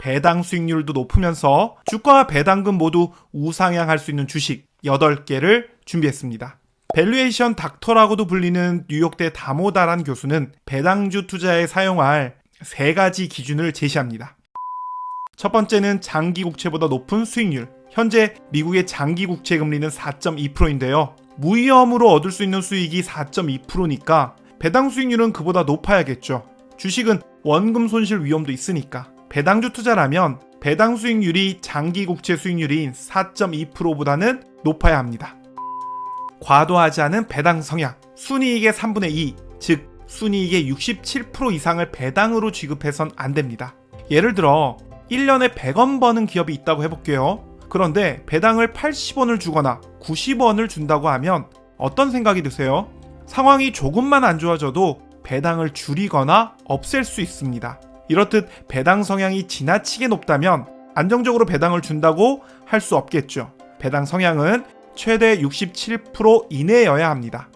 배당 수익률도 높으면서 주가와 배당금 모두 우상향할 수 있는 주식 8개를 준비했습니다. 밸류에이션 닥터라고도 불리는 뉴욕대 다모다란 교수는 배당주 투자에 사용할 3가지 기준을 제시합니다. 첫 번째는 장기 국채보다 높은 수익률. 현재 미국의 장기 국채 금리는 4.2%인데요. 무위험으로 얻을 수 있는 수익이 4.2%니까 배당 수익률은 그보다 높아야겠죠. 주식은 원금 손실 위험도 있으니까. 배당주 투자라면 배당 수익률이 장기 국채 수익률인 4.2%보다는 높아야 합니다. 과도하지 않은 배당 성향. 순이익의 3분의 2, 즉 순이익의 67% 이상을 배당으로 지급해선 안 됩니다. 예를 들어 1년에 100원 버는 기업이 있다고 해볼게요. 그런데 배당을 80원을 주거나 90원을 준다고 하면 어떤 생각이 드세요? 상황이 조금만 안 좋아져도 배당을 줄이거나 없앨 수 있습니다. 이렇듯 배당 성향이 지나치게 높다면 안정적으로 배당을 준다고 할 수 없겠죠. 배당 성향은 최대 67% 이내여야 합니다.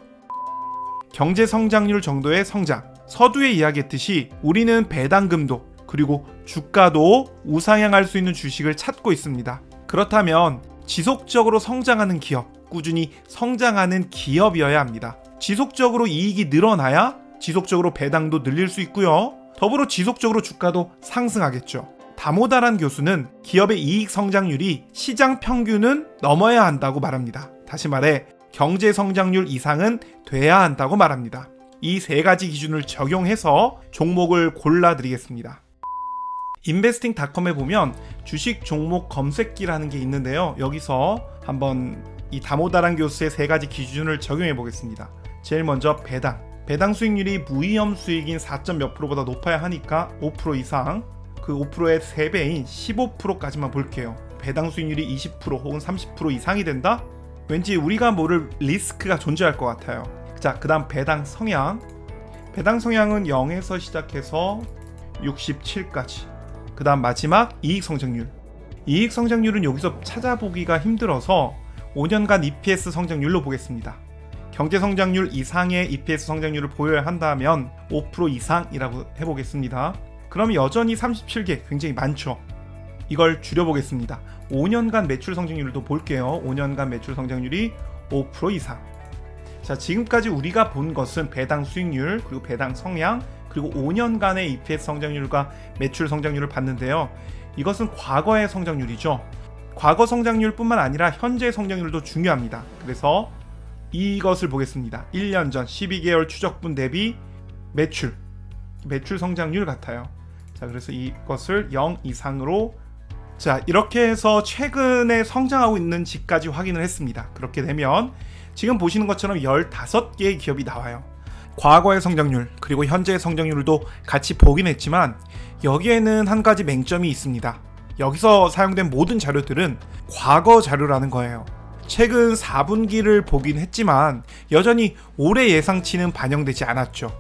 경제 성장률 정도의 성장. 서두에 이야기했듯이 우리는 배당금도 그리고 주가도 우상향할 수 있는 주식을 찾고 있습니다. 그렇다면 지속적으로 성장하는 기업, 꾸준히 성장하는 기업이어야 합니다. 지속적으로 이익이 늘어나야 지속적으로 배당도 늘릴 수 있고요. 더불어 지속적으로 주가도 상승하겠죠. 다모다란 교수는 기업의 이익 성장률이 시장 평균은 넘어야 한다고 말합니다. 다시 말해 경제 성장률 이상은 돼야 한다고 말합니다. 이 3가지 기준을 적용해서 종목을 골라드리겠습니다. 인베스팅닷컴에 보면 주식 종목 검색기라는 게 있는데요. 여기서 한번 이 다모다란 교수의 3가지 기준을 적용해 보겠습니다. 제일 먼저 배당 수익률이 무위험 수익인 4몇 %보다 높아야 하니까 5% 이상, 그 5%의 3배인 15%까지만 볼게요. 배당 수익률이 20% 혹은 30% 이상이 된다? 왠지 우리가 모를 리스크가 존재할 것 같아요. 자, 그 다음 배당 성향은 0에서 시작해서 67까지. 그 다음 마지막 이익 성장률은 여기서 찾아보기가 힘들어서 5년간 EPS 성장률로 보겠습니다. 경제 성장률 이상의 EPS 성장률을 보여야 한다면 5% 이상이라고 해보겠습니다. 그럼 여전히 37개 굉장히 많죠. 이걸 줄여보겠습니다. 5년간 매출 성장률도 볼게요. 5년간 매출 성장률이 5% 이상. 자, 지금까지 우리가 본 것은 배당 수익률, 그리고 배당 성향, 그리고 5년간의 EPS 성장률과 매출 성장률을 봤는데요. 이것은 과거의 성장률이죠. 과거 성장률뿐만 아니라 현재 성장률도 중요합니다. 그래서 이것을 보겠습니다. 1년 전 12개월 추적분 대비 매출 성장률 같아요. 자, 그래서 이것을 0 이상으로, 자, 이렇게 해서 최근에 성장하고 있는지까지 확인을 했습니다. 그렇게 되면 지금 보시는 것처럼 15개의 기업이 나와요. 과거의 성장률 그리고 현재의 성장률도 같이 보긴 했지만 여기에는 한 가지 맹점이 있습니다. 여기서 사용된 모든 자료들은 과거 자료라는 거예요. 최근 4분기를 보긴 했지만 여전히 올해 예상치는 반영되지 않았죠.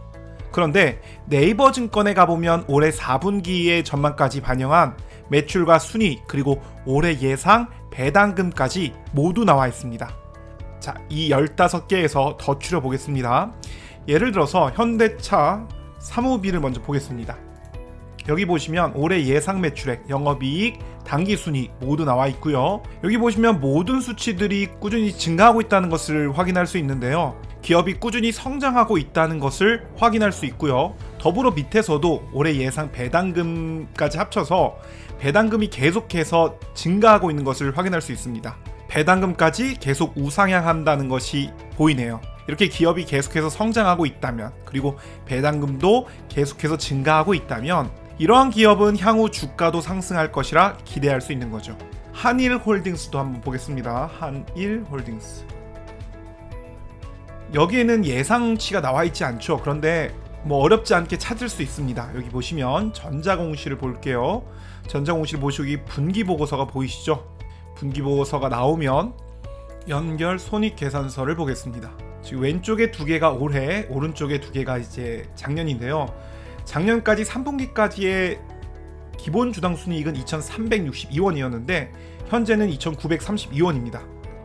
그런데 네이버 증권에 가보면 올해 4분기의 전망까지 반영한 매출과 순이익 그리고 올해 예상 배당금까지 모두 나와 있습니다. 자, 이 15개에서 더 추려보겠습니다. 예를 들어서 현대차 사무비를 먼저 보겠습니다. 여기 보시면 올해 예상 매출액, 영업이익, 당기순이익 모두 나와 있고요. 여기 보시면 모든 수치들이 꾸준히 증가하고 있다는 것을 확인할 수 있는데요. 기업이 꾸준히 성장하고 있다는 것을 확인할 수 있고요. 더불어 밑에서도 올해 예상 배당금까지 합쳐서 배당금이 계속해서 증가하고 있는 것을 확인할 수 있습니다. 배당금까지 계속 우상향한다는 것이 보이네요. 이렇게 기업이 계속해서 성장하고 있다면, 그리고 배당금도 계속해서 증가하고 있다면 이러한 기업은 향후 주가도 상승할 것이라 기대할 수 있는 거죠. 한일홀딩스도 한번 보겠습니다. 한일홀딩스. 여기에는 예상치가 나와 있지 않죠. 그런데 어렵지 않게 찾을 수 있습니다. 여기 보시면 전자공시를 볼게요. 전자공시를 보시기 분기보고서가 보이시죠? 분기보고서가 나오면 연결 손익계산서를 보겠습니다. 지금 왼쪽에 2개가 올해, 오른쪽에 2개가 이제 작년인데요. 작년까지 3분기까지의 기본 주당 순이익은 2,362원이었는데 현재는 2,932원입니다.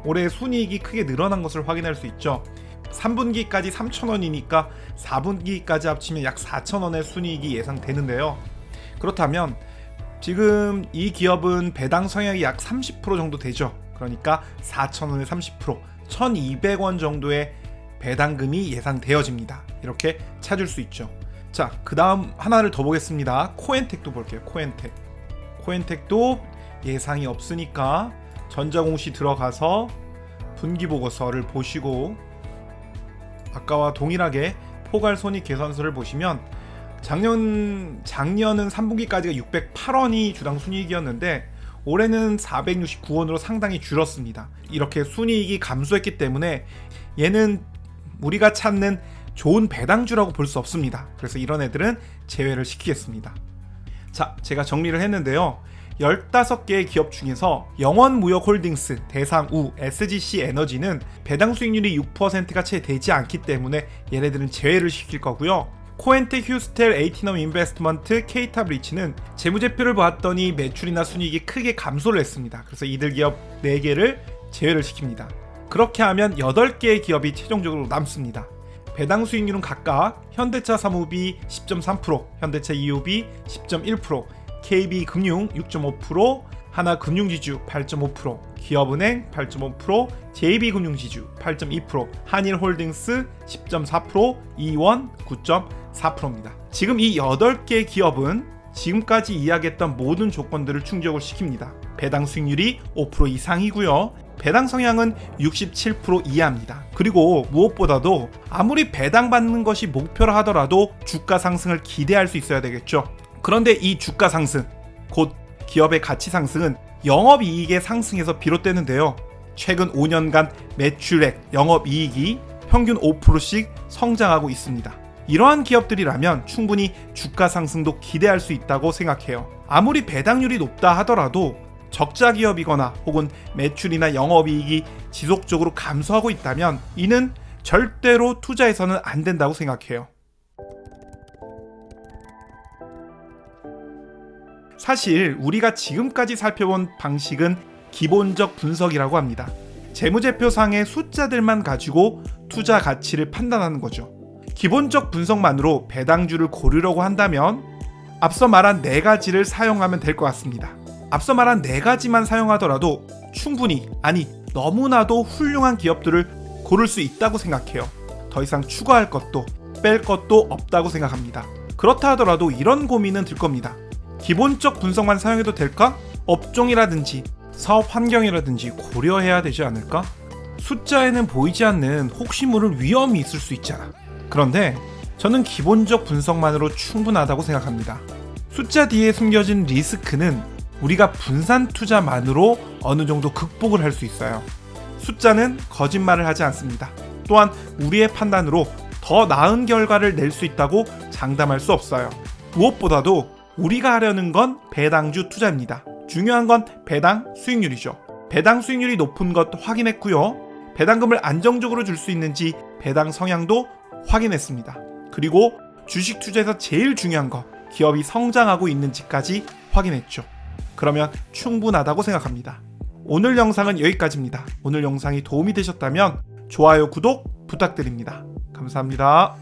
올해 순이익이 크게 늘어난 것을 확인할 수 있죠. 3분기까지 3,000원이니까 4분기까지 합치면 약 4,000원의 순이익이 예상되는데요. 그렇다면 지금 이 기업은 배당 성향이 약 30% 정도 되죠. 그러니까 4,000원에 30%, 1,200원 정도의 배당금이 예상되어집니다. 이렇게 찾을 수 있죠. 자, 그 다음 하나를 더 보겠습니다. 코엔텍도 볼게요. 코엔텍도 예상이 없으니까 전자공시 들어가서 분기보고서를 보시고 아까와 동일하게 포괄손익계산서를 보시면 작년은 3분기까지가 608원이 주당 순이익이었는데 올해는 469원으로 상당히 줄었습니다. 이렇게 순이익이 감소했기 때문에 얘는 우리가 찾는 좋은 배당주라고 볼 수 없습니다. 그래서 이런 애들은 제외를 시키겠습니다. 자, 제가 정리를 했는데요. 15개의 기업 중에서 영원무역홀딩스, 대상우, SGC 에너지는 배당 수익률이 6%가 채 되지 않기 때문에 얘네들은 제외를 시킬 거고요. 코엔텍, 휴스텔, 에이티넘 인베스트먼트, 케이탑리치는 재무제표를 보았더니 매출이나 순이익이 크게 감소를 했습니다. 그래서 이들 기업 4개를 제외를 시킵니다. 그렇게 하면 8개의 기업이 최종적으로 남습니다. 배당 수익률은 각각 현대차 사무비 10.3%, 현대차 EUB 10.1%, KB금융 6.5%, 하나금융지주 8.5%, 기업은행 8.5%, JB금융지주 8.2%, 한일홀딩스 10.4%, 이원 9.4%입니다. 지금 이 8개 기업은 지금까지 이야기했던 모든 조건들을 충족을 시킵니다. 배당 수익률이 5% 이상이고요. 배당 성향은 67% 이하입니다. 그리고 무엇보다도 아무리 배당받는 것이 목표라 하더라도 주가 상승을 기대할 수 있어야 되겠죠. 그런데 이 주가 상승, 곧 기업의 가치 상승은 영업이익의 상승에서 비롯되는데요. 최근 5년간 매출액, 영업이익이 평균 5%씩 성장하고 있습니다. 이러한 기업들이라면 충분히 주가 상승도 기대할 수 있다고 생각해요. 아무리 배당률이 높다 하더라도 적자 기업이거나 혹은 매출이나 영업이익이 지속적으로 감소하고 있다면 이는 절대로 투자해서는 안 된다고 생각해요. 사실 우리가 지금까지 살펴본 방식은 기본적 분석이라고 합니다. 재무제표상의 숫자들만 가지고 투자 가치를 판단하는 거죠. 기본적 분석만으로 배당주를 고르려고 한다면 앞서 말한 4가지를 사용하면 될 것 같습니다. 앞서 말한 4가지만 사용하더라도 충분히, 아니 너무나도 훌륭한 기업들을 고를 수 있다고 생각해요. 더 이상 추가할 것도 뺄 것도 없다고 생각합니다. 그렇다 하더라도 이런 고민은 들 겁니다. 기본적 분석만 사용해도 될까? 업종이라든지 사업 환경이라든지 고려해야 되지 않을까? 숫자에는 보이지 않는 혹시 모를 위험이 있을 수 있잖아. 그런데 저는 기본적 분석만으로 충분하다고 생각합니다. 숫자 뒤에 숨겨진 리스크는 우리가 분산 투자만으로 어느 정도 극복을 할 수 있어요. 숫자는 거짓말을 하지 않습니다. 또한 우리의 판단으로 더 나은 결과를 낼 수 있다고 장담할 수 없어요. 무엇보다도 우리가 하려는 건 배당주 투자입니다. 중요한 건 배당 수익률이죠. 배당 수익률이 높은 것 확인했고요. 배당금을 안정적으로 줄 수 있는지 배당 성향도 확인했습니다. 그리고 주식 투자에서 제일 중요한 거, 기업이 성장하고 있는지까지 확인했죠. 그러면 충분하다고 생각합니다. 오늘 영상은 여기까지입니다. 오늘 영상이 도움이 되셨다면 좋아요, 구독 부탁드립니다. 감사합니다.